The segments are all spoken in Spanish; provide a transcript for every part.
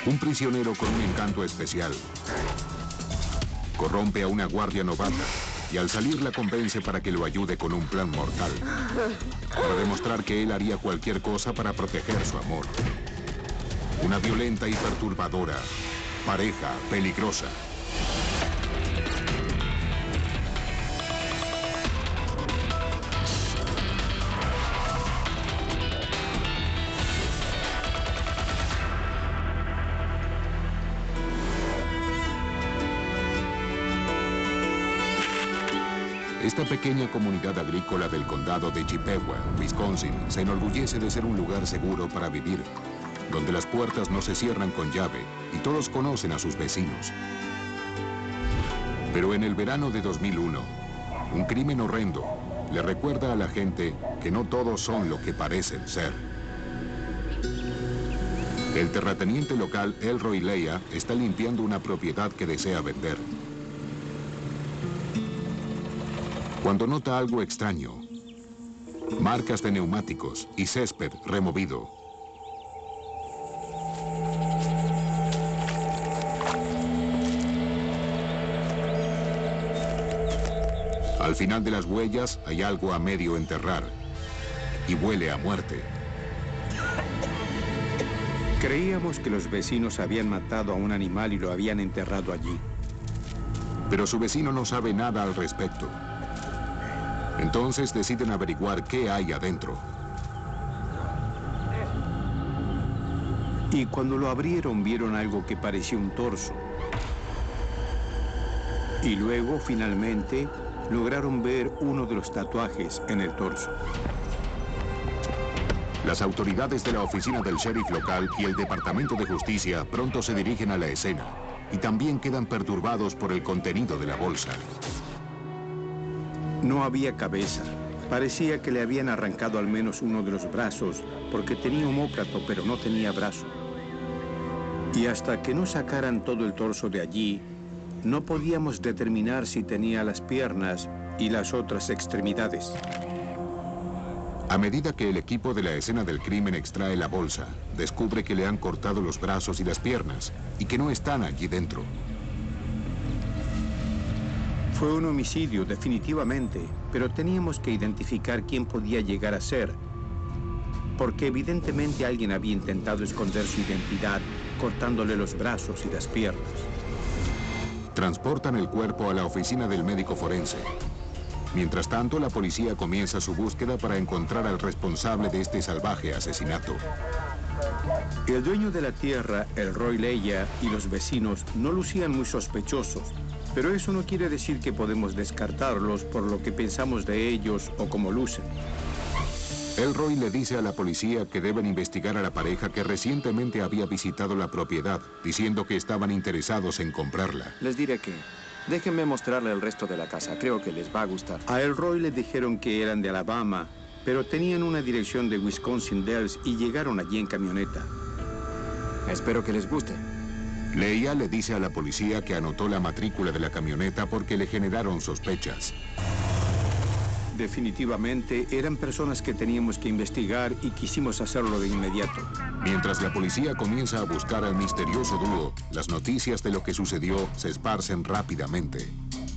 Un prisionero con un encanto especial. Corrompe a una guardia novata y al salir la convence para que lo ayude con un plan mortal. Para demostrar que él haría cualquier cosa para proteger su amor. Una violenta y perturbadora pareja peligrosa. Esta pequeña comunidad agrícola del condado de Chippewa, Wisconsin, se enorgullece de ser un lugar seguro para vivir, donde las puertas no se cierran con llave y todos conocen a sus vecinos. Pero en el verano de 2001, un crimen horrendo le recuerda a la gente que no todos son lo que parecen ser. El terrateniente local Elroy Leia está limpiando una propiedad que desea vender. Cuando nota algo extraño, marcas de neumáticos y césped removido. Al final de las huellas hay algo a medio enterrar y huele a muerte. Creíamos que los vecinos habían matado a un animal y lo habían enterrado allí. Pero su vecino no sabe nada al respecto. Entonces deciden averiguar qué hay adentro. Y cuando lo abrieron, vieron algo que parecía un torso. Y luego, finalmente, lograron ver uno de los tatuajes en el torso. Las autoridades de la oficina del sheriff local y el Departamento de Justicia pronto se dirigen a la escena y también quedan perturbados por el contenido de la bolsa. No había cabeza. Parecía que le habían arrancado al menos uno de los brazos, porque tenía omóplato, pero no tenía brazo. Y hasta que no sacaran todo el torso de allí, no podíamos determinar si tenía las piernas y las otras extremidades. A medida que el equipo de la escena del crimen extrae la bolsa, descubre que le han cortado los brazos y las piernas, y que no están allí dentro. Fue un homicidio, definitivamente, pero teníamos que identificar quién podía llegar a ser, porque evidentemente alguien había intentado esconder su identidad, cortándole los brazos y las piernas. Transportan el cuerpo a la oficina del médico forense. Mientras tanto, la policía comienza su búsqueda para encontrar al responsable de este salvaje asesinato. El dueño de la tierra, Elroy Leia, y los vecinos no lucían muy sospechosos, pero eso no quiere decir que podemos descartarlos por lo que pensamos de ellos o cómo lucen. Elroy le dice a la policía que deben investigar a la pareja que recientemente había visitado la propiedad, diciendo que estaban interesados en comprarla. Les diré que déjenme mostrarle el resto de la casa. Creo que les va a gustar. A Elroy le dijeron que eran de Alabama, pero tenían una dirección de Wisconsin Dells y llegaron allí en camioneta. Espero que les guste. Leia le dice a la policía que anotó la matrícula de la camioneta porque le generaron sospechas. Definitivamente eran personas que teníamos que investigar y quisimos hacerlo de inmediato. Mientras la policía comienza a buscar al misterioso dúo, las noticias de lo que sucedió se esparcen rápidamente.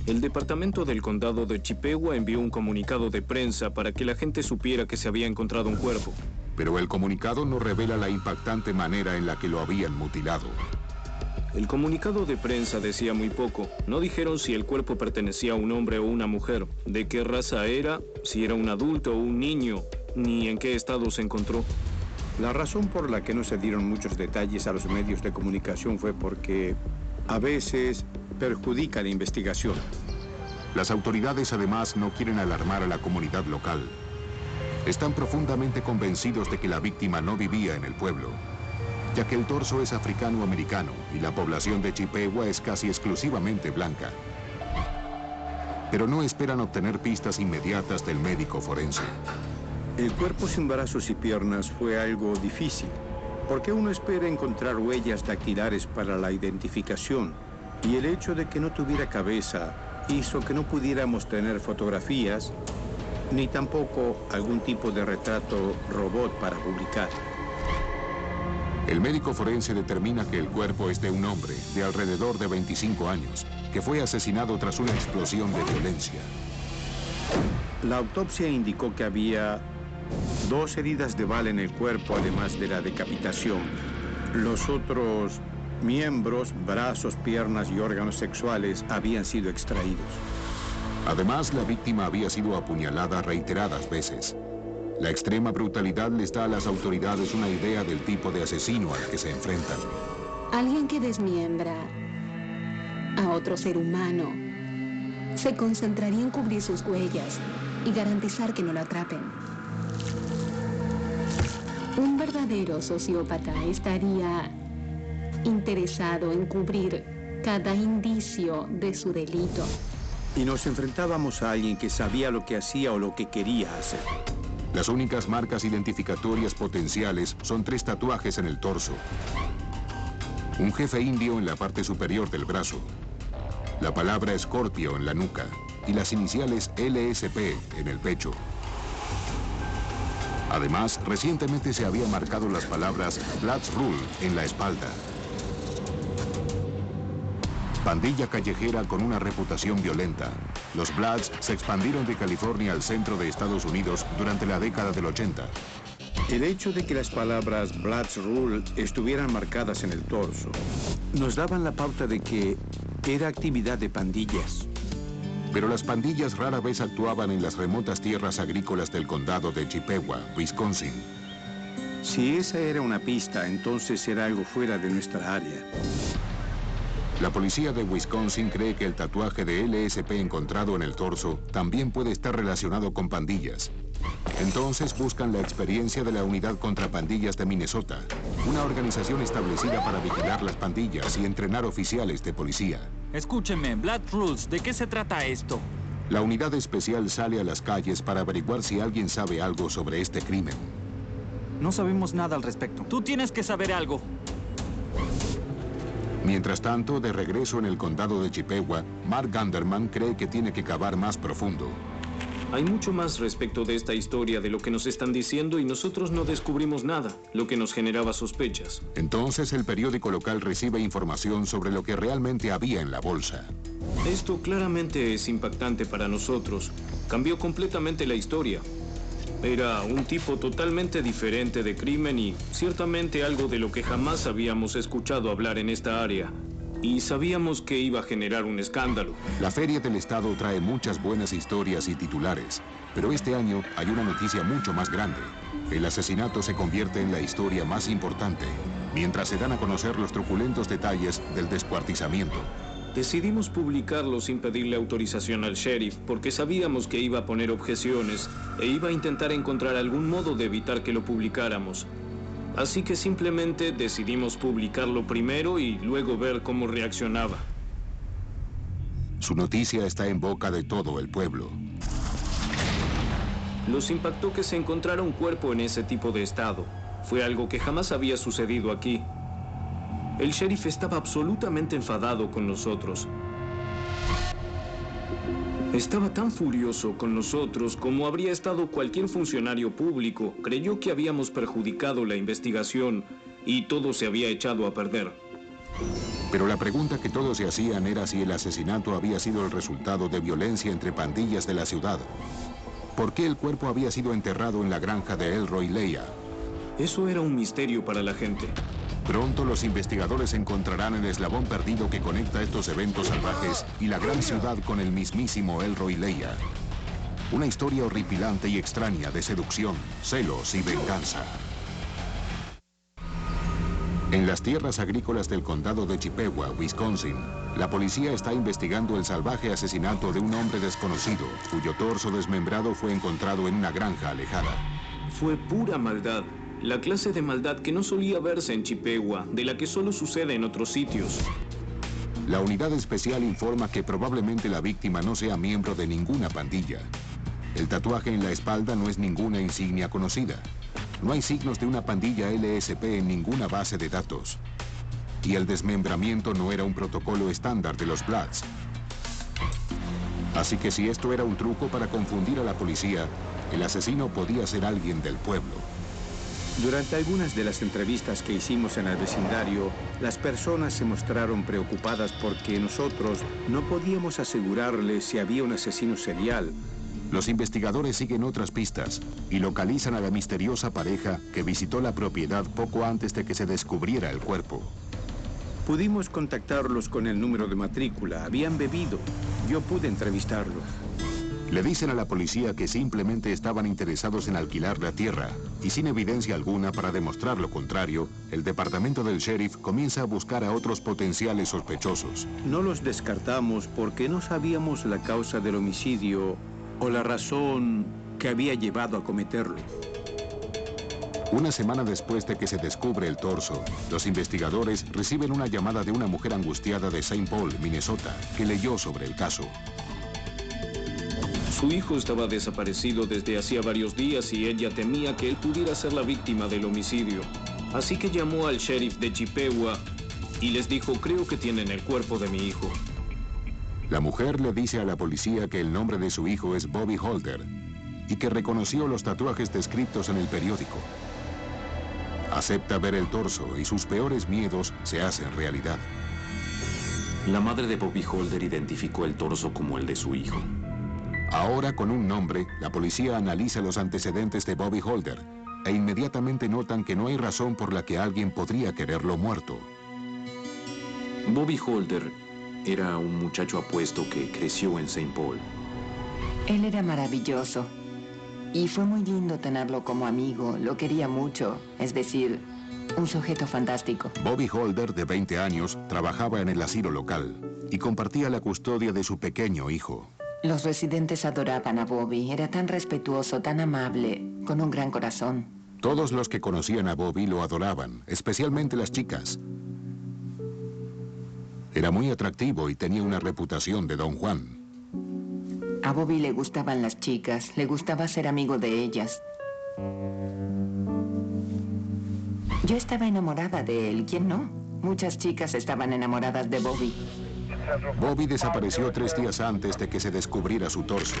El departamento del condado de Chippewa envió un comunicado de prensa para que la gente supiera que se había encontrado un cuerpo. Pero el comunicado no revela la impactante manera en la que lo habían mutilado. El comunicado de prensa decía muy poco. No dijeron si el cuerpo pertenecía a un hombre o una mujer, de qué raza era, si era un adulto o un niño, ni en qué estado se encontró. La razón por la que no se dieron muchos detalles a los medios de comunicación fue porque a veces perjudica la investigación. Las autoridades además no quieren alarmar a la comunidad local. Están profundamente convencidos de que la víctima no vivía en el pueblo, ya que el torso es africano-americano y la población de Chippewa es casi exclusivamente blanca. Pero no esperan obtener pistas inmediatas del médico forense. El cuerpo sin brazos y piernas fue algo difícil, porque uno espera encontrar huellas dactilares para la identificación, y el hecho de que no tuviera cabeza hizo que no pudiéramos tener fotografías, ni tampoco algún tipo de retrato robot para publicar. El médico forense determina que el cuerpo es de un hombre de alrededor de 25 años, que fue asesinado tras una explosión de violencia. La autopsia indicó que había 2 heridas de bala en el cuerpo, además de la decapitación. Los otros miembros, brazos, piernas y órganos sexuales habían sido extraídos. Además, la víctima había sido apuñalada reiteradas veces. La extrema brutalidad les da a las autoridades una idea del tipo de asesino al que se enfrentan. Alguien que desmiembra a otro ser humano se concentraría en cubrir sus huellas y garantizar que no lo atrapen. Un verdadero sociópata estaría interesado en cubrir cada indicio de su delito. Y nos enfrentábamos a alguien que sabía lo que hacía o lo que quería hacer. Las únicas marcas identificatorias potenciales son 3 tatuajes en el torso, un jefe indio en la parte superior del brazo, la palabra Scorpio en la nuca y las iniciales LSP en el pecho. Además, recientemente se habían marcado las palabras Bloods Rule en la espalda. Pandilla callejera con una reputación violenta. Los Bloods se expandieron de California al centro de Estados Unidos durante la década del 80. El hecho de que las palabras Bloods Rule estuvieran marcadas en el torso nos daban la pauta de que era actividad de pandillas. Pero las pandillas rara vez actuaban en las remotas tierras agrícolas del condado de Chippewa, Wisconsin. Si esa era una pista, entonces era algo fuera de nuestra área. La policía de Wisconsin cree que el tatuaje de LSP encontrado en el torso también puede estar relacionado con pandillas. Entonces buscan la experiencia de la Unidad contra Pandillas de Minnesota, una organización establecida para vigilar las pandillas y entrenar oficiales de policía. Escúcheme, Blood Rules, ¿de qué se trata esto? La unidad especial sale a las calles para averiguar si alguien sabe algo sobre este crimen. No sabemos nada al respecto. Tú tienes que saber algo. Mientras tanto, de regreso en el condado de Chippewa, Mark Ganderman cree que tiene que cavar más profundo. Hay mucho más respecto de esta historia de lo que nos están diciendo y nosotros no descubrimos nada, lo que nos generaba sospechas. Entonces el periódico local recibe información sobre lo que realmente había en la bolsa. Esto claramente es impactante para nosotros. Cambió completamente la historia. Era un tipo totalmente diferente de crimen y ciertamente algo de lo que jamás habíamos escuchado hablar en esta área. Y sabíamos que iba a generar un escándalo. La Feria del Estado trae muchas buenas historias y titulares, pero este año hay una noticia mucho más grande. El asesinato se convierte en la historia más importante, mientras se dan a conocer los truculentos detalles del descuartizamiento. Decidimos publicarlo sin pedirle autorización al sheriff porque sabíamos que iba a poner objeciones e iba a intentar encontrar algún modo de evitar que lo publicáramos. Así que simplemente decidimos publicarlo primero y luego ver cómo reaccionaba. Su noticia está en boca de todo el pueblo. Los impactó que se encontrara un cuerpo en ese tipo de estado. Fue algo que jamás había sucedido aquí. El sheriff estaba absolutamente enfadado con nosotros. Estaba tan furioso con nosotros como habría estado cualquier funcionario público. Creyó que habíamos perjudicado la investigación y todo se había echado a perder. Pero la pregunta que todos se hacían era si el asesinato había sido el resultado de violencia entre pandillas de la ciudad. ¿Por qué el cuerpo había sido enterrado en la granja de Elroy Leia? Eso era un misterio para la gente. Pronto los investigadores encontrarán el eslabón perdido que conecta estos eventos salvajes y la gran ciudad con el mismísimo Elroy Leia. Una historia horripilante y extraña de seducción, celos y venganza. En las tierras agrícolas del condado de Chippewa, Wisconsin, la policía está investigando el salvaje asesinato de un hombre desconocido, cuyo torso desmembrado fue encontrado en una granja alejada. Fue pura maldad. La clase de maldad que no solía verse en Chippewa, de la que solo sucede en otros sitios. La unidad especial informa que probablemente la víctima no sea miembro de ninguna pandilla. El tatuaje en la espalda no es ninguna insignia conocida. No hay signos de una pandilla LSP en ninguna base de datos. Y el desmembramiento no era un protocolo estándar de los Bloods. Así que si esto era un truco para confundir a la policía, el asesino podía ser alguien del pueblo. Durante algunas de las entrevistas que hicimos en el vecindario, las personas se mostraron preocupadas porque nosotros no podíamos asegurarles si había un asesino serial. Los investigadores siguen otras pistas y localizan a la misteriosa pareja que visitó la propiedad poco antes de que se descubriera el cuerpo. Pudimos contactarlos con el número de matrícula. Habían bebido. Yo pude entrevistarlos. Le dicen a la policía que simplemente estaban interesados en alquilar la tierra y sin evidencia alguna para demostrar lo contrario, el departamento del sheriff comienza a buscar a otros potenciales sospechosos. No los descartamos porque no sabíamos la causa del homicidio o la razón que había llevado a cometerlo. Una semana después de que se descubre el torso, los investigadores reciben una llamada de una mujer angustiada de St. Paul, Minnesota, que leyó sobre el caso. Su hijo estaba desaparecido desde hacía varios días y ella temía que él pudiera ser la víctima del homicidio. Así que llamó al sheriff de Chippewa y les dijo, creo que tienen el cuerpo de mi hijo. La mujer le dice a la policía que el nombre de su hijo es Bobby Holder y que reconoció los tatuajes descritos en el periódico. Acepta ver el torso y sus peores miedos se hacen realidad. La madre de Bobby Holder identificó el torso como el de su hijo. Ahora, con un nombre, la policía analiza los antecedentes de Bobby Holder e inmediatamente notan que no hay razón por la que alguien podría quererlo muerto. Bobby Holder era un muchacho apuesto que creció en St. Paul. Él era maravilloso y fue muy lindo tenerlo como amigo. Lo quería mucho, es decir, un sujeto fantástico. Bobby Holder, de 20 años, trabajaba en el asilo local y compartía la custodia de su pequeño hijo. Los residentes adoraban a Bobby. Era tan respetuoso, tan amable, con un gran corazón. Todos los que conocían a Bobby lo adoraban, especialmente las chicas. Era muy atractivo y tenía una reputación de Don Juan. A Bobby le gustaban las chicas, le gustaba ser amigo de ellas. Yo estaba enamorada de él, ¿quién no? Muchas chicas estaban enamoradas de Bobby. Bobby desapareció 3 días antes de que se descubriera su torso.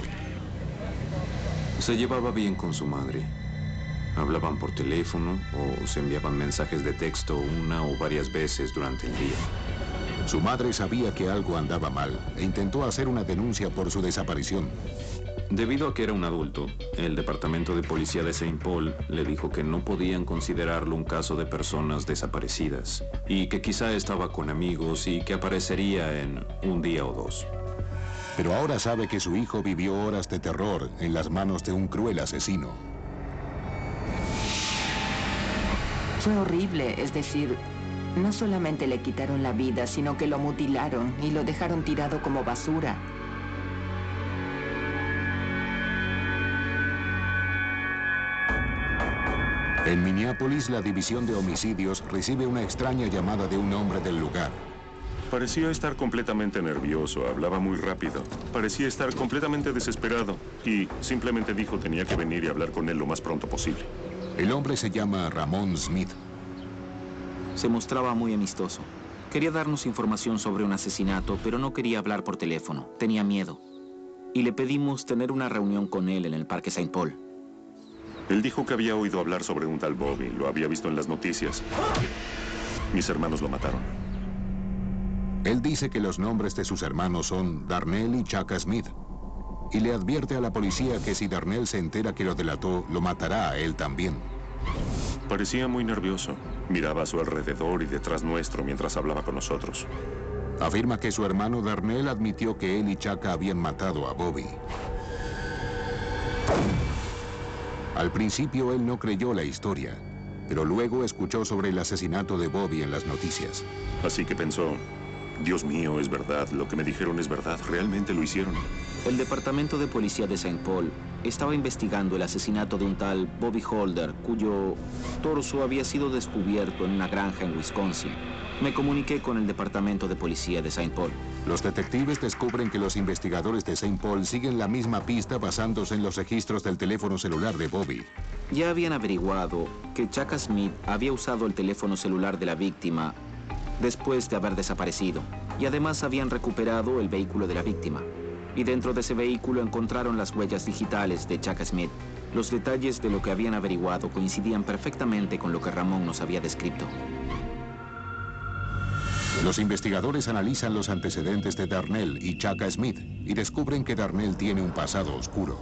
Se llevaba bien con su madre. Hablaban por teléfono o se enviaban mensajes de texto una o varias veces durante el día. Su madre sabía que algo andaba mal e intentó hacer una denuncia por su desaparición. Debido a que era un adulto, el departamento de policía de St. Paul le dijo que no podían considerarlo un caso de personas desaparecidas y que quizá estaba con amigos y que aparecería en un día o 2. Pero ahora sabe que su hijo vivió horas de terror en las manos de un cruel asesino. Fue horrible, es decir, no solamente le quitaron la vida, sino que lo mutilaron y lo dejaron tirado como basura. En Minneapolis, la división de homicidios recibe una extraña llamada de un hombre del lugar. Parecía estar completamente nervioso, hablaba muy rápido. Parecía estar completamente desesperado y simplemente dijo tenía que venir y hablar con él lo más pronto posible. El hombre se llama Ramón Smith. Se mostraba muy amistoso. Quería darnos información sobre un asesinato, pero no quería hablar por teléfono. Tenía miedo. Y le pedimos tener una reunión con él en el Parque St. Paul. Él dijo que había oído hablar sobre un tal Bobby, lo había visto en las noticias. Mis hermanos lo mataron. Él dice que los nombres de sus hermanos son Darnell y Chaka Smith. Y le advierte a la policía que si Darnell se entera que lo delató, lo matará a él también. Parecía muy nervioso. Miraba a su alrededor y detrás nuestro mientras hablaba con nosotros. Afirma que su hermano Darnell admitió que él y Chaka habían matado a Bobby. Al principio él no creyó la historia, pero luego escuchó sobre el asesinato de Bobby en las noticias. Así que pensó, Dios mío, es verdad, lo que me dijeron es verdad, realmente lo hicieron. El departamento de policía de St. Paul estaba investigando el asesinato de un tal Bobby Holder, cuyo torso había sido descubierto en una granja en Wisconsin. Me comuniqué con el departamento de policía de St. Paul. Los detectives descubren que los investigadores de St. Paul siguen la misma pista basándose en los registros del teléfono celular de Bobby. Ya habían averiguado que Chaka Smith había usado el teléfono celular de la víctima después de haber desaparecido. Y además habían recuperado el vehículo de la víctima. Y dentro de ese vehículo encontraron las huellas digitales de Chaka Smith. Los detalles de lo que habían averiguado coincidían perfectamente con lo que Ramón nos había descrito. Los investigadores analizan los antecedentes de Darnell y Chaka Smith y descubren que Darnell tiene un pasado oscuro.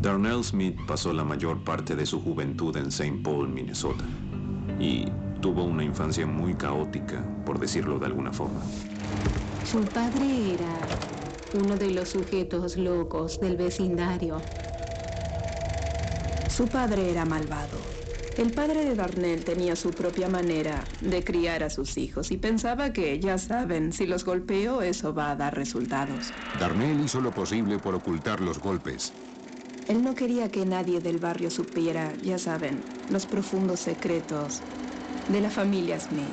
Darnell Smith pasó la mayor parte de su juventud en St. Paul, Minnesota, y tuvo una infancia muy caótica, por decirlo de alguna forma. Su padre era uno de los sujetos locos del vecindario. Su padre era malvado. El padre de Darnell tenía su propia manera de criar a sus hijos y pensaba que, ya saben, si los golpeo, eso va a dar resultados. Darnell hizo lo posible por ocultar los golpes. Él no quería que nadie del barrio supiera, ya saben, los profundos secretos de la familia Smith.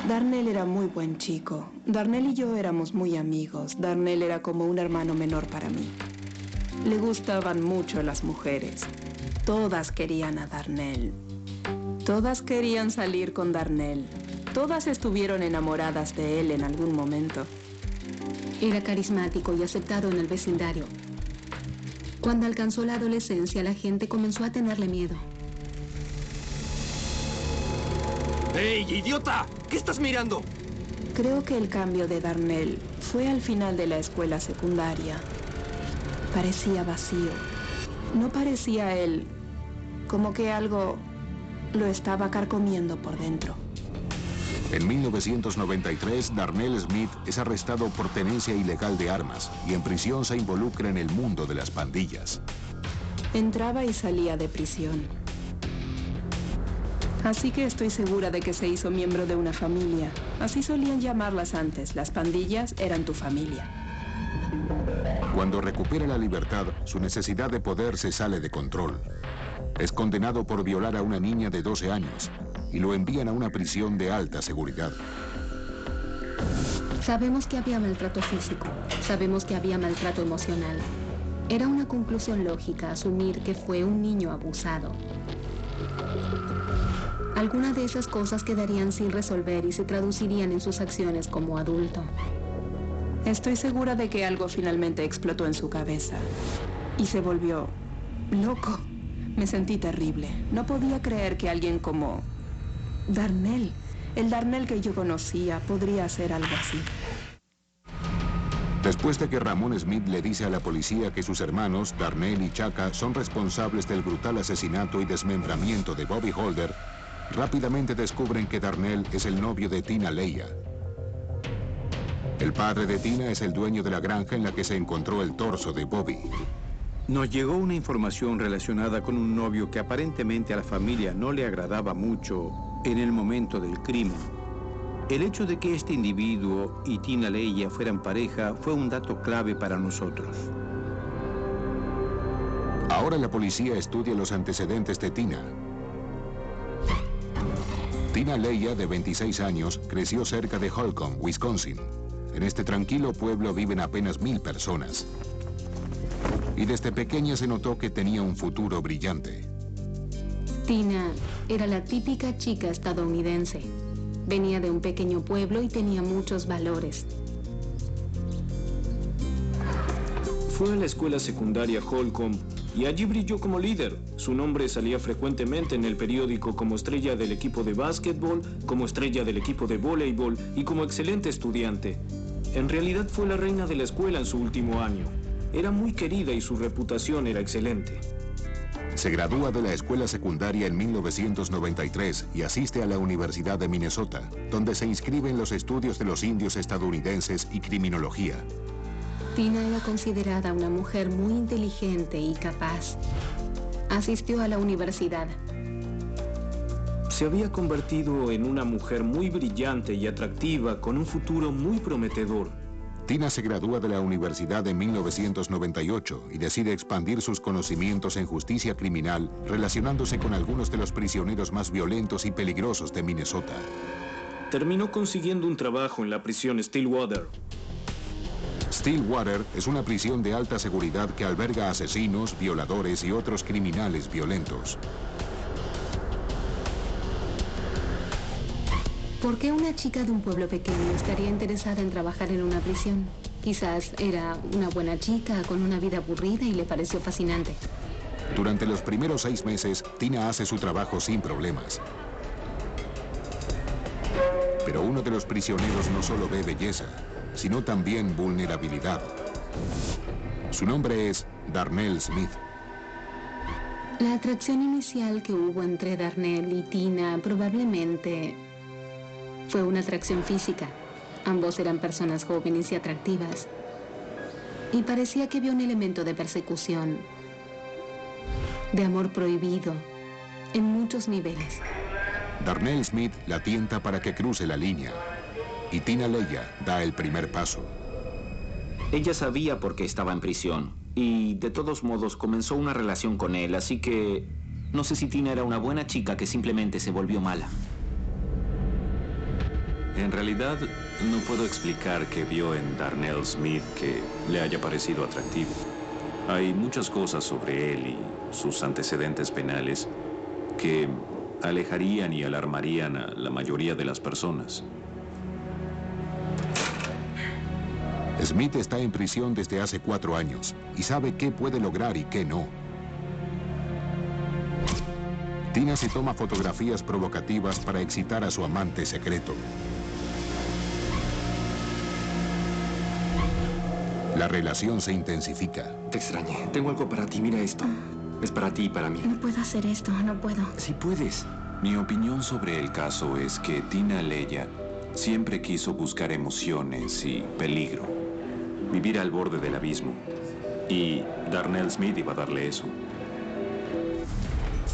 Darnell era muy buen chico. Darnell y yo éramos muy amigos. Darnell era como un hermano menor para mí. Le gustaban mucho las mujeres. Todas querían a Darnell. Todas querían salir con Darnell. Todas estuvieron enamoradas de él en algún momento. Era carismático y aceptado en el vecindario. Cuando alcanzó la adolescencia, la gente comenzó a tenerle miedo. ¡Ey, idiota! ¿Qué estás mirando? Creo que el cambio de Darnell fue al final de la escuela secundaria. Parecía vacío. No parecía él, como que algo lo estaba carcomiendo por dentro. En 1993, Darnell Smith es arrestado por tenencia ilegal de armas y en prisión se involucra en el mundo de las pandillas. Entraba y salía de prisión. Así que estoy segura de que se hizo miembro de una familia. Así solían llamarlas antes. Las pandillas eran tu familia. Cuando recupera la libertad, su necesidad de poder se sale de control. Es condenado por violar a una niña de 12 años y lo envían a una prisión de alta seguridad. Sabemos que había maltrato físico, sabemos que había maltrato emocional. Era una conclusión lógica asumir que fue un niño abusado. Algunas de esas cosas quedarían sin resolver y se traducirían en sus acciones como adulto. Estoy segura de que algo finalmente explotó en su cabeza y se volvió loco. Me sentí terrible. No podía creer que alguien como Darnell, el Darnell que yo conocía, podría hacer algo así. Después de que Ramón Smith le dice a la policía que sus hermanos, Darnell y Chaka, son responsables del brutal asesinato y desmembramiento de Bobby Holder, rápidamente descubren que Darnell es el novio de Tina Leia. El padre de Tina es el dueño de la granja en la que se encontró el torso de Bobby. Nos llegó una información relacionada con un novio que aparentemente a la familia no le agradaba mucho en el momento del crimen. El hecho de que este individuo y Tina Leia fueran pareja fue un dato clave para nosotros. Ahora la policía estudia los antecedentes de Tina. Tina Leia, de 26 años, creció cerca de Holcomb, Wisconsin. En este tranquilo pueblo viven apenas 1000 personas. Y desde pequeña se notó que tenía un futuro brillante. Tina era la típica chica estadounidense. Venía de un pequeño pueblo y tenía muchos valores. Fue a la escuela secundaria Holcomb y allí brilló como líder. Su nombre salía frecuentemente en el periódico como estrella del equipo de básquetbol, como estrella del equipo de voleibol y como excelente estudiante. En realidad fue la reina de la escuela en su último año. Era muy querida y su reputación era excelente. Se gradúa de la escuela secundaria en 1993 y asiste a la Universidad de Minnesota, donde se inscribe en los estudios de los indios estadounidenses y criminología. Tina era considerada una mujer muy inteligente y capaz. Asistió a la universidad. Se había convertido en una mujer muy brillante y atractiva, con un futuro muy prometedor. Tina se gradúa de la universidad en 1998 y decide expandir sus conocimientos en justicia criminal, relacionándose con algunos de los prisioneros más violentos y peligrosos de Minnesota. Terminó consiguiendo un trabajo en la prisión Stillwater. Stillwater es una prisión de alta seguridad que alberga asesinos, violadores y otros criminales violentos. ¿Por qué una chica de un pueblo pequeño estaría interesada en trabajar en una prisión? Quizás era una buena chica con una vida aburrida y le pareció fascinante. Durante los primeros 6 meses, Tina hace su trabajo sin problemas. Pero uno de los prisioneros no solo ve belleza, sino también vulnerabilidad. Su nombre es Darnell Smith. La atracción inicial que hubo entre Darnell y Tina probablemente fue una atracción física. Ambos eran personas jóvenes y atractivas. Y parecía que había un elemento de persecución, de amor prohibido, en muchos niveles. Darnell Smith la tienta para que cruce la línea. Y Tina Leya da el primer paso. Ella sabía por qué estaba en prisión. Y de todos modos comenzó una relación con él, así que no sé si Tina era una buena chica que simplemente se volvió mala. En realidad, no puedo explicar qué vio en Darnell Smith que le haya parecido atractivo. Hay muchas cosas sobre él y sus antecedentes penales que alejarían y alarmarían a la mayoría de las personas. Smith está en prisión desde hace 4 años y sabe qué puede lograr y qué no. Tina se toma fotografías provocativas para excitar a su amante secreto. La relación se intensifica. Te extrañé. Tengo algo para ti. Mira esto. Es para ti y para mí. No puedo hacer esto. No puedo. Sí puedes. Mi opinión sobre el caso es que Tina Leya siempre quiso buscar emociones y peligro. Vivir al borde del abismo. Y Darnell Smith iba a darle eso.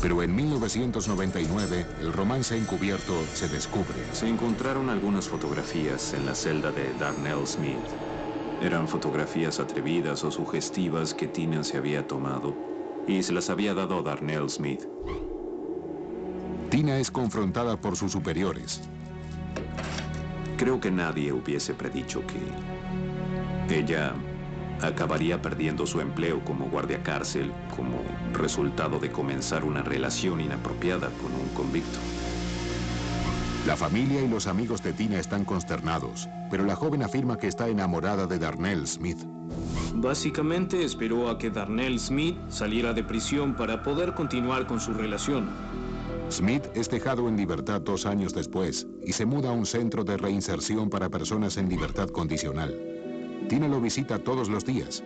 Pero en 1999, el romance encubierto se descubre. Se encontraron algunas fotografías en la celda de Darnell Smith. Eran fotografías atrevidas o sugestivas que Tina se había tomado y se las había dado a Darnell Smith. Tina es confrontada por sus superiores. Creo que nadie hubiese predicho que ella acabaría perdiendo su empleo como guardia cárcel como resultado de comenzar una relación inapropiada con un convicto. La familia y los amigos de Tina están consternados, pero la joven afirma que está enamorada de Darnell Smith. Básicamente esperó a que Darnell Smith saliera de prisión para poder continuar con su relación. Smith es dejado en libertad 2 años después y se muda a un centro de reinserción para personas en libertad condicional. Tina lo visita todos los días.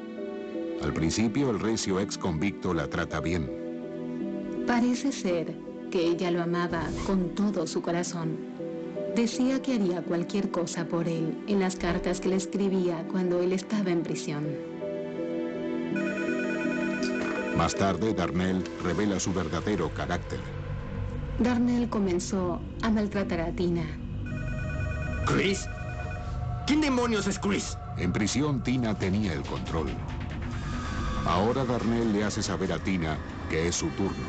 Al principio, el recio ex convicto la trata bien. Parece ser que ella lo amaba con todo su corazón. Decía que haría cualquier cosa por él en las cartas que le escribía cuando él estaba en prisión. Más tarde, Darnell revela su verdadero carácter. Darnell comenzó a maltratar a Tina. ¿Chris? ¿Quién demonios es Chris? En prisión, Tina tenía el control. Ahora Darnell le hace saber a Tina que es su turno.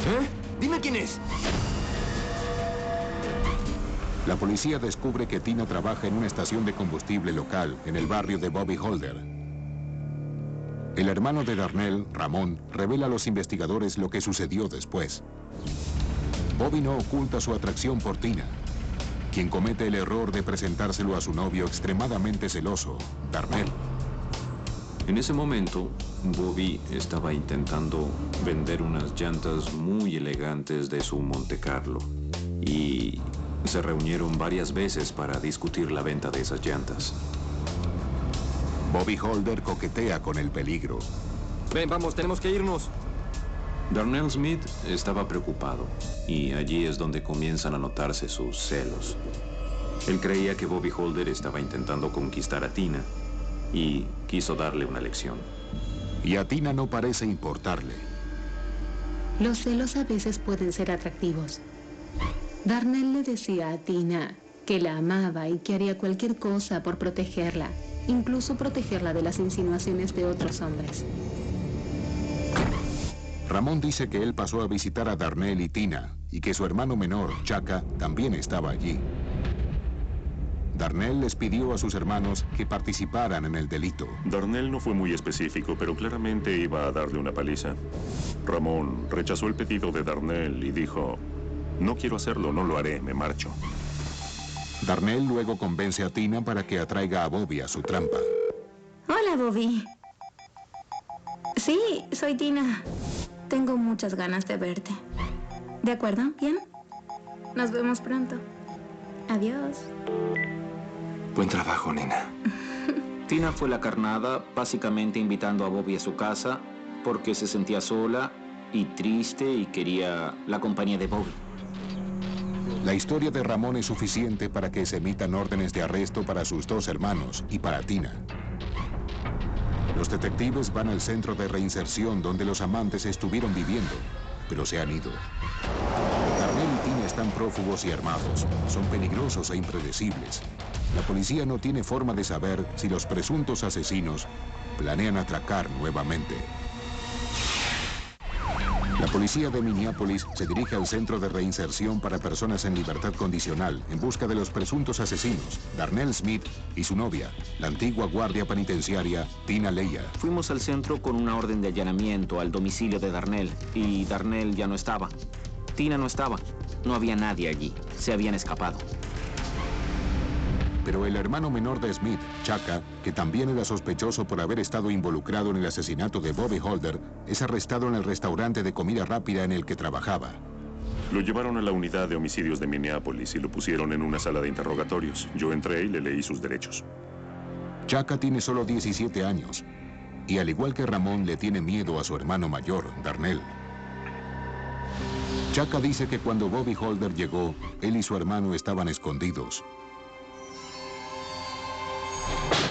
¿Eh? Dime quién es. La policía descubre que Tina trabaja en una estación de combustible local en el barrio de Bobby Holder. El hermano de Darnell, Ramón, revela a los investigadores lo que sucedió después. Bobby no oculta su atracción por Tina, quien comete el error de presentárselo a su novio extremadamente celoso, Darnell. En ese momento, Bobby estaba intentando vender unas llantas muy elegantes de su Monte Carlo y se reunieron varias veces para discutir la venta de esas llantas. Bobby Holder coquetea con el peligro. Ven, vamos, tenemos que irnos. Darnell Smith estaba preocupado y allí es donde comienzan a notarse sus celos. Él creía que Bobby Holder estaba intentando conquistar a Tina y quiso darle una lección. Y a Tina no parece importarle. Los celos a veces pueden ser atractivos. Darnell le decía a Tina que la amaba y que haría cualquier cosa por protegerla, incluso protegerla de las insinuaciones de otros hombres. Ramón dice que él pasó a visitar a Darnell y Tina y que su hermano menor, Chaka, también estaba allí. Darnell les pidió a sus hermanos que participaran en el delito. Darnell no fue muy específico, pero claramente iba a darle una paliza. Ramón rechazó el pedido de Darnell y dijo: no quiero hacerlo, no lo haré, me marcho. Darnell luego convence a Tina para que atraiga a Bobby a su trampa. Hola, Bobby. Sí, soy Tina. Tengo muchas ganas de verte. ¿De acuerdo? ¿Bien? Nos vemos pronto. Adiós. Buen trabajo, nena. Tina fue la carnada, básicamente invitando a Bobby a su casa porque se sentía sola y triste y quería la compañía de Bobby. La historia de Ramón es suficiente para que se emitan órdenes de arresto para sus dos hermanos y para Tina. Los detectives van al centro de reinserción donde los amantes estuvieron viviendo, pero se han ido. Darnell y Tina están prófugos y armados. Son peligrosos e impredecibles. La policía no tiene forma de saber si los presuntos asesinos planean atracar nuevamente. La policía de Minneapolis se dirige al centro de reinserción para personas en libertad condicional en busca de los presuntos asesinos, Darnell Smith y su novia, la antigua guardia penitenciaria Tina Leia. Fuimos al centro con una orden de allanamiento al domicilio de Darnell y Darnell ya no estaba. Tina no estaba. No había nadie allí. Se habían escapado. Pero el hermano menor de Smith, Chaka, que también era sospechoso por haber estado involucrado en el asesinato de Bobby Holder, es arrestado en el restaurante de comida rápida en el que trabajaba. Lo llevaron a la unidad de homicidios de Minneapolis y lo pusieron en una sala de interrogatorios. Yo entré y le leí sus derechos. Chaka tiene solo 17 años y al igual que Ramón le tiene miedo a su hermano mayor, Darnell. Chaka dice que cuando Bobby Holder llegó, él y su hermano estaban escondidos.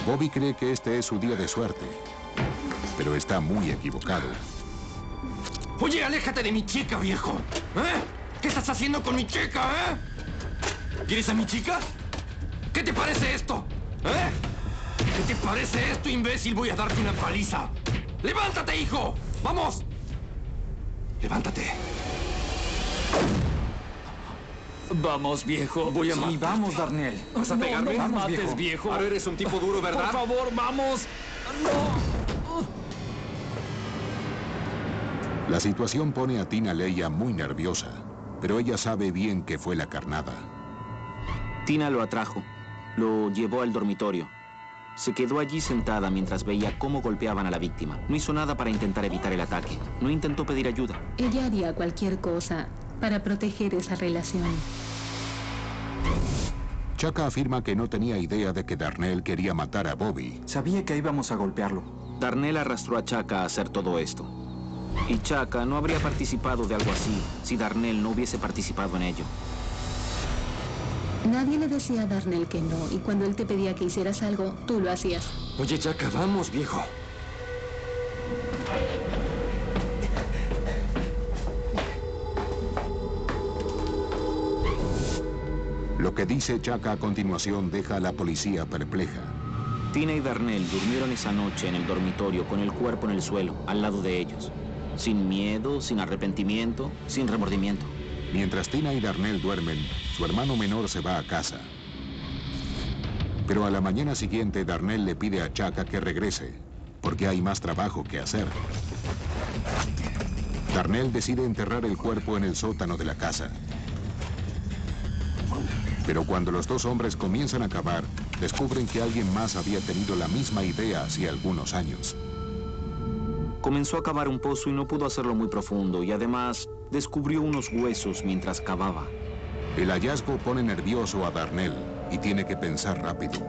Bobby cree que este es su día de suerte, pero está muy equivocado. Oye, aléjate de mi chica, viejo. ¿Eh? ¿Qué estás haciendo con mi chica, ¿Quieres a mi chica? ¿Qué te parece esto? ¿Qué te parece esto, imbécil? Voy a darte una paliza. ¡Levántate, hijo! ¡Vamos! ¡Levántate! Vamos, viejo. Voy a matar. Vamos, Darnell. ¿Vas a pegarme? No Vamos, mates, viejo. Ahora eres un tipo duro, ¿verdad? Por favor, vamos. No. La situación pone a Tina Leia muy nerviosa, pero ella sabe bien que fue la carnada. Tina lo atrajo. Lo llevó al dormitorio. Se quedó allí sentada mientras veía cómo golpeaban a la víctima. No hizo nada para intentar evitar el ataque. No intentó pedir ayuda. Ella haría cualquier cosa para proteger esa relación. Chaka afirma que no tenía idea de que Darnell quería matar a Bobby. Sabía que íbamos a golpearlo. Darnell arrastró a Chaka a hacer todo esto. Y Chaka no habría participado de algo así si Darnell no hubiese participado en ello. Nadie le decía a Darnell que no, y cuando él te pedía que hicieras algo, tú lo hacías. Oye, Chaka, vamos, viejo. Lo que dice Chaka a continuación deja a la policía perpleja. Tina y Darnell durmieron esa noche en el dormitorio con el cuerpo en el suelo, al lado de ellos. Sin miedo, sin arrepentimiento, sin remordimiento. Mientras Tina y Darnell duermen, su hermano menor se va a casa. Pero a la mañana siguiente, Darnell le pide a Chaka que regrese, porque hay más trabajo que hacer. Darnell decide enterrar el cuerpo en el sótano de la casa. Pero cuando los dos hombres comienzan a cavar, descubren que alguien más había tenido la misma idea hacía algunos años. Comenzó a cavar un pozo y no pudo hacerlo muy profundo, y además descubrió unos huesos mientras cavaba. El hallazgo pone nervioso a Darnell y tiene que pensar rápido.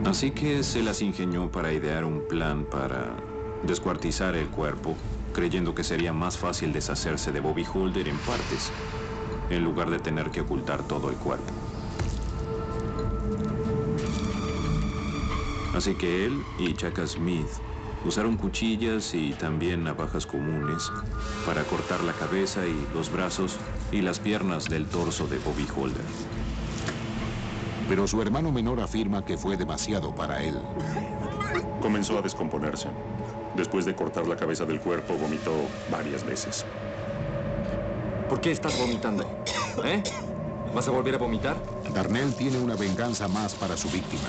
Así que se las ingenió para idear un plan para descuartizar el cuerpo, creyendo que sería más fácil deshacerse de Bobby Holder en partes, en lugar de tener que ocultar todo el cuerpo. Así que él y Chaka Smith usaron cuchillas y también navajas comunes para cortar la cabeza y los brazos y las piernas del torso de Bobby Holder. Pero su hermano menor afirma que fue demasiado para él. Comenzó a descomponerse. Después de cortar la cabeza del cuerpo, vomitó varias veces. ¿Por qué estás vomitando? ¿Vas a volver a vomitar? Darnell tiene una venganza más para su víctima,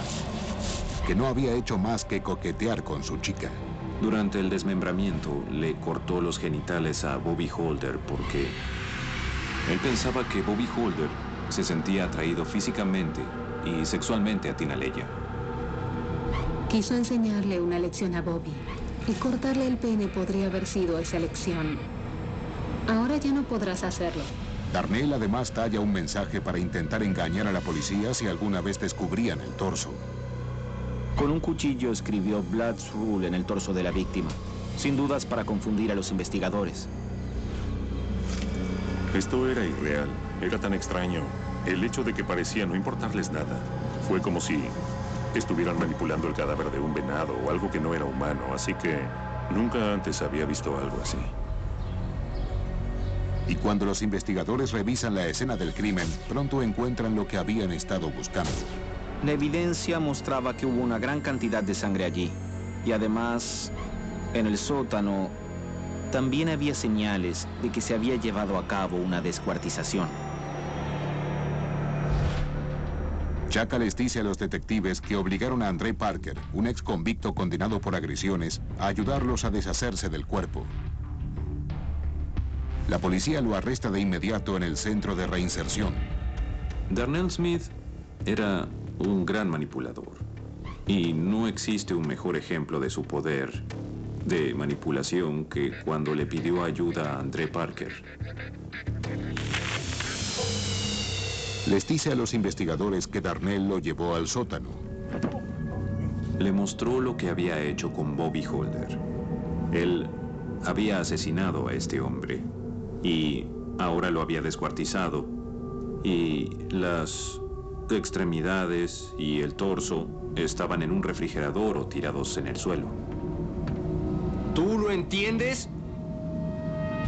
que no había hecho más que coquetear con su chica. Durante el desmembramiento, le cortó los genitales a Bobby Holder porque él pensaba que Bobby Holder se sentía atraído físicamente y sexualmente a Tina Leya. Quiso enseñarle una lección a Bobby, y cortarle el pene podría haber sido esa lección. Ahora ya no podrás hacerlo. Darnell además talla un mensaje para intentar engañar a la policía si alguna vez descubrían el torso. Con un cuchillo escribió Blood's Rule en el torso de la víctima, sin dudas para confundir a los investigadores. Esto era irreal, era tan extraño. El hecho de que parecía no importarles nada. Fue como si estuvieran manipulando el cadáver de un venado o algo que no era humano, así que nunca antes había visto algo así. Y cuando los investigadores revisan la escena del crimen, pronto encuentran lo que habían estado buscando. La evidencia mostraba que hubo una gran cantidad de sangre allí. Y además, en el sótano, también había señales de que se había llevado a cabo una descuartización. Chaka les dice a los detectives que obligaron a André Parker, un ex convicto condenado por agresiones, a ayudarlos a deshacerse del cuerpo. La policía lo arresta de inmediato en el centro de reinserción. Darnell Smith era un gran manipulador. Y no existe un mejor ejemplo de su poder de manipulación que cuando le pidió ayuda a André Parker. Les dice a los investigadores que Darnell lo llevó al sótano. Le mostró lo que había hecho con Bobby Holder. Él había asesinado a este hombre y ahora lo había descuartizado. Y las extremidades y el torso estaban en un refrigerador o tirados en el suelo. ¿Tú lo entiendes?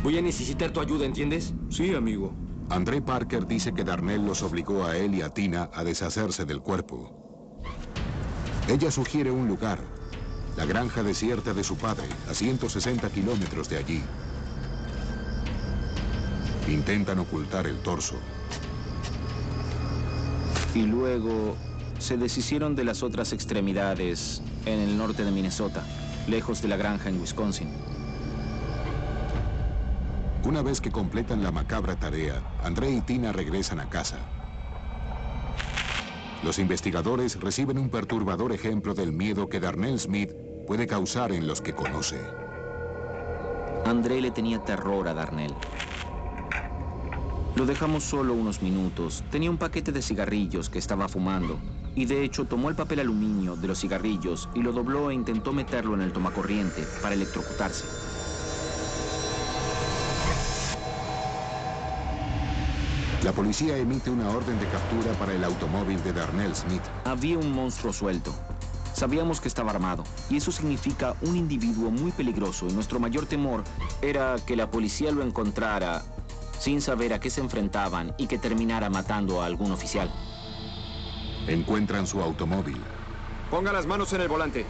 Voy a necesitar tu ayuda, ¿entiendes? Sí, amigo. André Parker dice que Darnell los obligó a él y a Tina a deshacerse del cuerpo. Ella sugiere un lugar, la granja desierta de su padre, a 160 kilómetros de allí. Intentan ocultar el torso. Y luego se deshicieron de las otras extremidades en el norte de Minnesota, lejos de la granja en Wisconsin. Una vez que completan la macabra tarea, André y Tina regresan a casa. Los investigadores reciben un perturbador ejemplo del miedo que Darnell Smith puede causar en los que conoce. André le tenía terror a Darnell. Lo dejamos solo unos minutos. Tenía un paquete de cigarrillos que estaba fumando. Y de hecho tomó el papel aluminio de los cigarrillos y lo dobló e intentó meterlo en el tomacorriente para electrocutarse. La policía emite una orden de captura para el automóvil de Darnell Smith. Había un monstruo suelto. Sabíamos que estaba armado, y eso significa un individuo muy peligroso, y nuestro mayor temor era que la policía lo encontrara sin saber a qué se enfrentaban y que terminara matando a algún oficial. Encuentran su automóvil. Ponga las manos en el volante.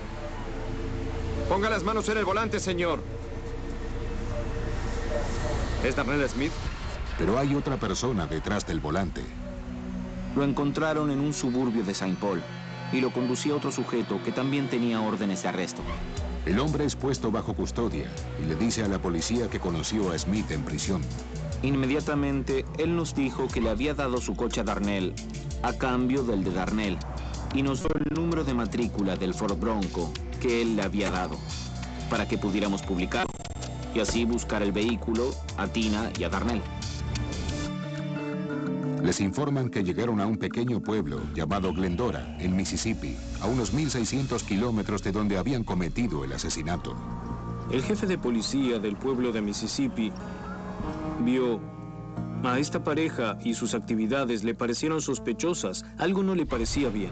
Ponga las manos en el volante, señor. ¿Es Darnell Smith? Pero hay otra persona detrás del volante. Lo encontraron en un suburbio de Saint Paul y lo conducía otro sujeto que también tenía órdenes de arresto. El hombre es puesto bajo custodia y le dice a la policía que conoció a Smith en prisión. Inmediatamente, él nos dijo que le había dado su coche a Darnell a cambio del de Darnell y nos dio el número de matrícula del Ford Bronco que él le había dado para que pudiéramos publicarlo y así buscar el vehículo a Tina y a Darnell. Les informan que llegaron a un pequeño pueblo llamado Glendora, en Mississippi, a unos 1.600 kilómetros de donde habían cometido el asesinato. El jefe de policía del pueblo de Mississippi vio a esta pareja y sus actividades le parecieron sospechosas. Algo no le parecía bien.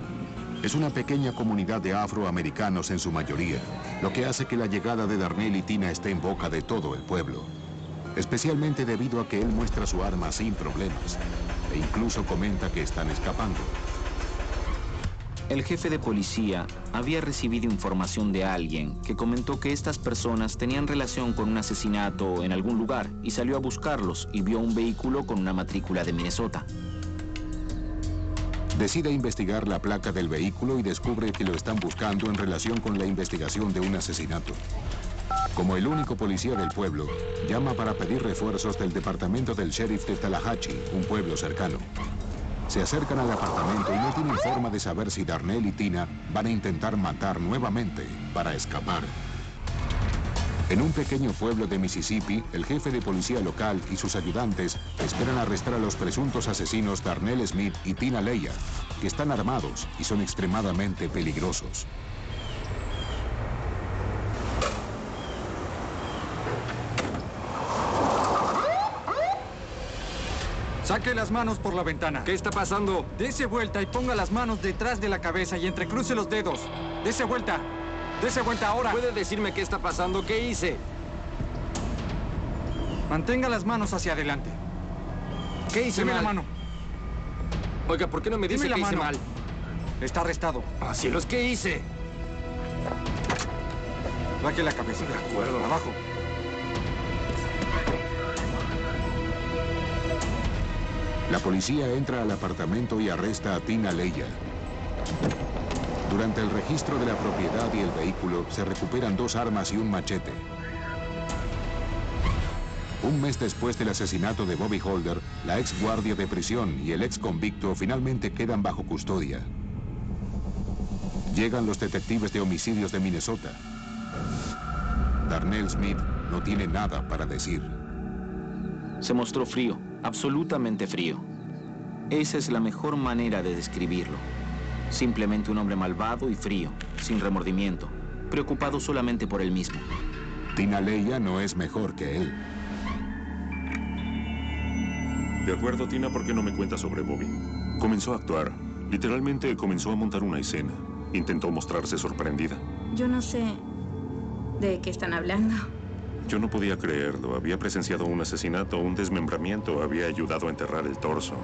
Es una pequeña comunidad de afroamericanos en su mayoría, lo que hace que la llegada de Darnell y Tina esté en boca de todo el pueblo. Especialmente debido a que él muestra su arma sin problemas, e incluso comenta que están escapando. El jefe de policía había recibido información de alguien que comentó que estas personas tenían relación con un asesinato en algún lugar y salió a buscarlos y vio un vehículo con una matrícula de Minnesota. Decide investigar la placa del vehículo y descubre que lo están buscando en relación con la investigación de un asesinato. Como el único policía del pueblo, llama para pedir refuerzos del departamento del sheriff de Tallahatchie, un pueblo cercano. Se acercan al apartamento y no tienen forma de saber si Darnell y Tina van a intentar matar nuevamente para escapar. En un pequeño pueblo de Mississippi, el jefe de policía local y sus ayudantes esperan arrestar a los presuntos asesinos Darnell Smith y Tina Leia, que están armados y son extremadamente peligrosos. Saque las manos por la ventana. ¿Qué está pasando? Dese vuelta y ponga las manos detrás de la cabeza y entrecruce los dedos. Dese vuelta. Dese vuelta ahora. ¿Puede decirme qué está pasando? ¿Qué hice? Mantenga las manos hacia adelante. ¿Qué hice Deme mal? la mano. Oiga, ¿por qué no me dice Deme que la hice mano. mal? Está arrestado. ¡Ah, cielos! ¿Qué hice? Baje la cabeza. De acuerdo. Abajo. La policía entra al apartamento y arresta a Tina Leia. Durante el registro de la propiedad y el vehículo, se recuperan 2 armas y un machete. Un mes después del asesinato de Bobby Holder, la ex guardia de prisión y el ex convicto finalmente quedan bajo custodia. Llegan los detectives de homicidios de Minnesota. Darnell Smith no tiene nada para decir. Se mostró frío, absolutamente frío. Esa es la mejor manera de describirlo. Simplemente un hombre malvado y frío, sin remordimiento, preocupado solamente por él mismo. Tina Leia no es mejor que él. De acuerdo, Tina, ¿por qué no me cuentas sobre Bobby? Comenzó a actuar. Literalmente comenzó a montar una escena. Intentó mostrarse sorprendida. Yo no sé de qué están hablando. Yo no podía creerlo. Había presenciado un asesinato, un desmembramiento. Había ayudado a enterrar el torso,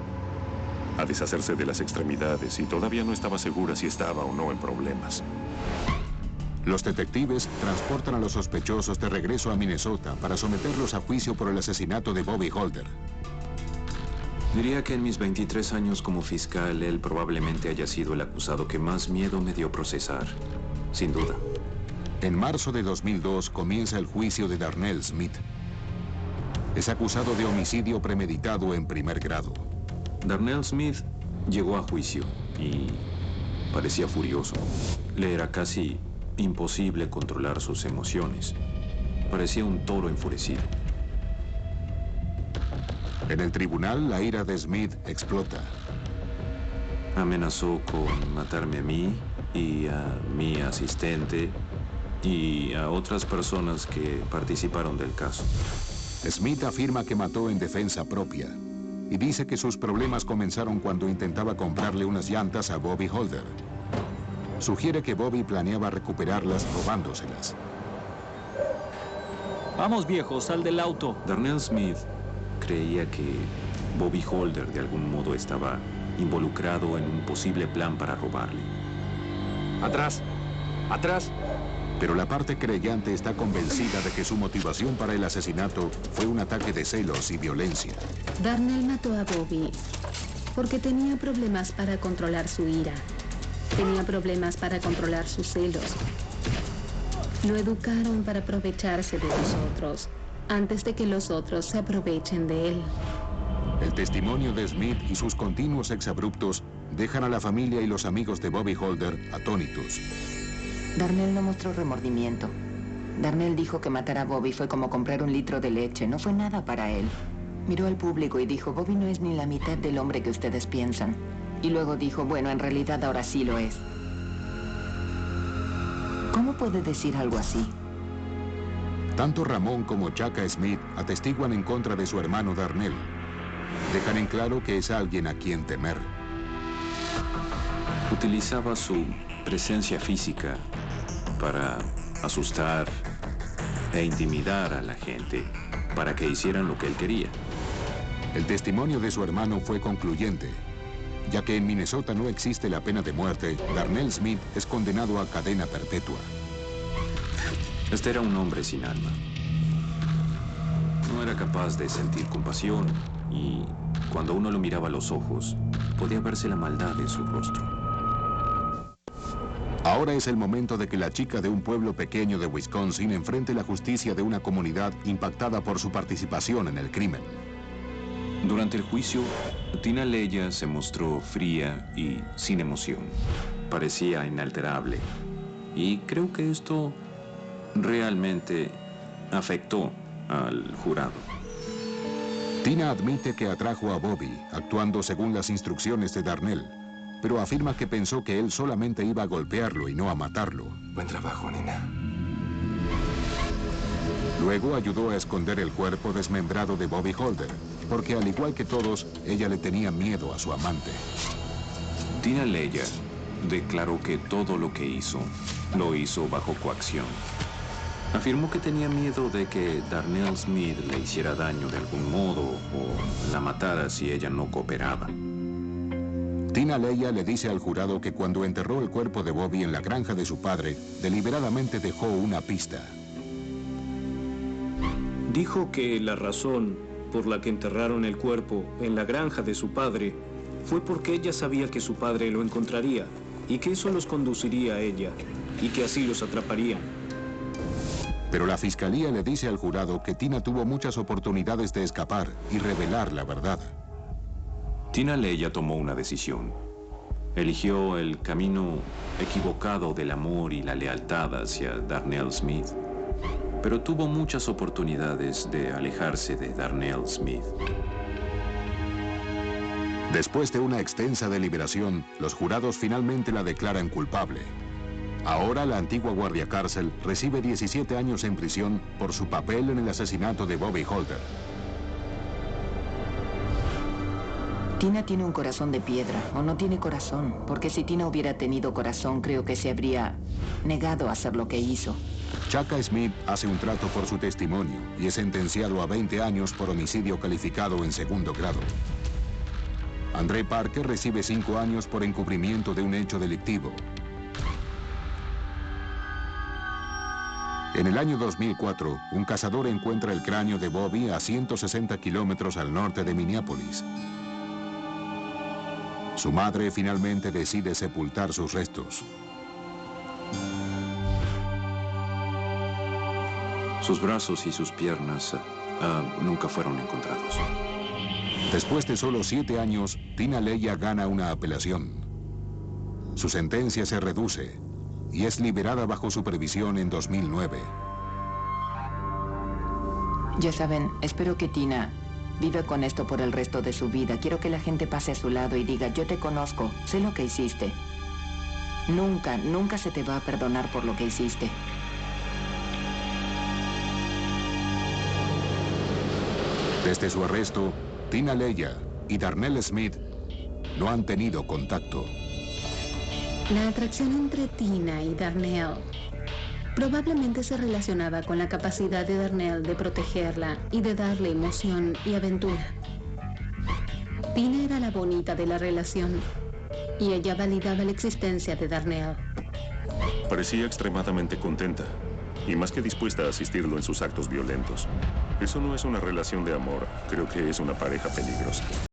a deshacerse de las extremidades, y todavía no estaba segura si estaba o no en problemas. Los detectives transportan a los sospechosos de regreso a Minnesota para someterlos a juicio por el asesinato de Bobby Holder. Diría que en mis 23 años como fiscal, él probablemente haya sido el acusado que más miedo me dio procesar. Sin duda. En marzo de 2002 comienza el juicio de Darnell Smith. Es acusado de homicidio premeditado en primer grado. Darnell Smith llegó a juicio y parecía furioso. Le era casi imposible controlar sus emociones. Parecía un toro enfurecido. En el tribunal, la ira de Smith explota. Amenazó con matarme a mí y a mi asistente y a otras personas que participaron del caso. Smith afirma que mató en defensa propia y dice que sus problemas comenzaron cuando intentaba comprarle unas llantas a Bobby Holder. Sugiere que Bobby planeaba recuperarlas robándoselas. Vamos, viejo, sal del auto. Darnell Smith creía que Bobby Holder de algún modo estaba involucrado en un posible plan para robarle. ¡Atrás! ¡Atrás! Pero la parte creyente está convencida de que su motivación para el asesinato fue un ataque de celos y violencia. Darnell mató a Bobby porque tenía problemas para controlar su ira. Tenía problemas para controlar sus celos. Lo educaron para aprovecharse de los otros, antes de que los otros se aprovechen de él. El testimonio de Smith y sus continuos exabruptos dejan a la familia y los amigos de Bobby Holder atónitos. Darnell no mostró remordimiento. Darnell dijo que matar a Bobby fue como comprar un litro de leche. No fue nada para él. Miró al público y dijo, Bobby no es ni la mitad del hombre que ustedes piensan. Y luego dijo, bueno, en realidad ahora sí lo es. ¿Cómo puede decir algo así? Tanto Ramón como Chaka Smith atestiguan en contra de su hermano Darnell. Dejan en claro que es alguien a quien temer. Utilizaba su presencia física para asustar e intimidar a la gente para que hicieran lo que él quería. El testimonio de su hermano fue concluyente. Ya que en Minnesota no existe la pena de muerte, Darnell Smith es condenado a cadena perpetua. Este era un hombre sin alma. No era capaz de sentir compasión y cuando uno lo miraba a los ojos, podía verse la maldad en su rostro. Ahora es el momento de que la chica de un pueblo pequeño de Wisconsin enfrente la justicia de una comunidad impactada por su participación en el crimen. Durante el juicio, Tina Leya se mostró fría y sin emoción. Parecía inalterable. Y creo que esto realmente afectó al jurado. Tina admite que atrajo a Bobby, actuando según las instrucciones de Darnell, pero afirma que pensó que él solamente iba a golpearlo y no a matarlo. Buen trabajo, nena. Luego ayudó a esconder el cuerpo desmembrado de Bobby Holder, porque al igual que todos, ella le tenía miedo a su amante. Tina Leya declaró que todo lo que hizo, lo hizo bajo coacción. Afirmó que tenía miedo de que Darnell Smith le hiciera daño de algún modo o la matara si ella no cooperaba. Tina Leya le dice al jurado que cuando enterró el cuerpo de Bobby en la granja de su padre, deliberadamente dejó una pista. Dijo que la razón por la que enterraron el cuerpo en la granja de su padre fue porque ella sabía que su padre lo encontraría y que eso los conduciría a ella y que así los atraparían. Pero la fiscalía le dice al jurado que Tina tuvo muchas oportunidades de escapar y revelar la verdad. Tina Leya tomó una decisión. Eligió el camino equivocado del amor y la lealtad hacia Darnell Smith. Pero tuvo muchas oportunidades de alejarse de Darnell Smith. Después de una extensa deliberación, los jurados finalmente la declaran culpable. Ahora la antigua guardiacárcel recibe 17 años en prisión por su papel en el asesinato de Bobby Holder. Tina tiene un corazón de piedra, o no tiene corazón, porque si Tina hubiera tenido corazón, creo que se habría negado a hacer lo que hizo. Chaka Smith hace un trato por su testimonio y es sentenciado a 20 años por homicidio calificado en segundo grado. André Parker recibe 5 años por encubrimiento de un hecho delictivo. En el año 2004, un cazador encuentra el cráneo de Bobby a 160 kilómetros al norte de Minneapolis. Su madre finalmente decide sepultar sus restos. Sus brazos y sus piernas nunca fueron encontrados. Después de solo 7 años, Tina Leya gana una apelación. Su sentencia se reduce y es liberada bajo supervisión en 2009. Ya saben, espero que Tina viva con esto por el resto de su vida. Quiero que la gente pase a su lado y diga, yo te conozco, sé lo que hiciste. Nunca, nunca se te va a perdonar por lo que hiciste. Desde su arresto, Tina Leya y Darnell Smith no han tenido contacto. La atracción entre Tina y Darnell probablemente se relacionaba con la capacidad de Darnell de protegerla y de darle emoción y aventura. Tina era la bonita de la relación y ella validaba la existencia de Darnell. Parecía extremadamente contenta y más que dispuesta a asistirlo en sus actos violentos. Eso no es una relación de amor, creo que es una pareja peligrosa.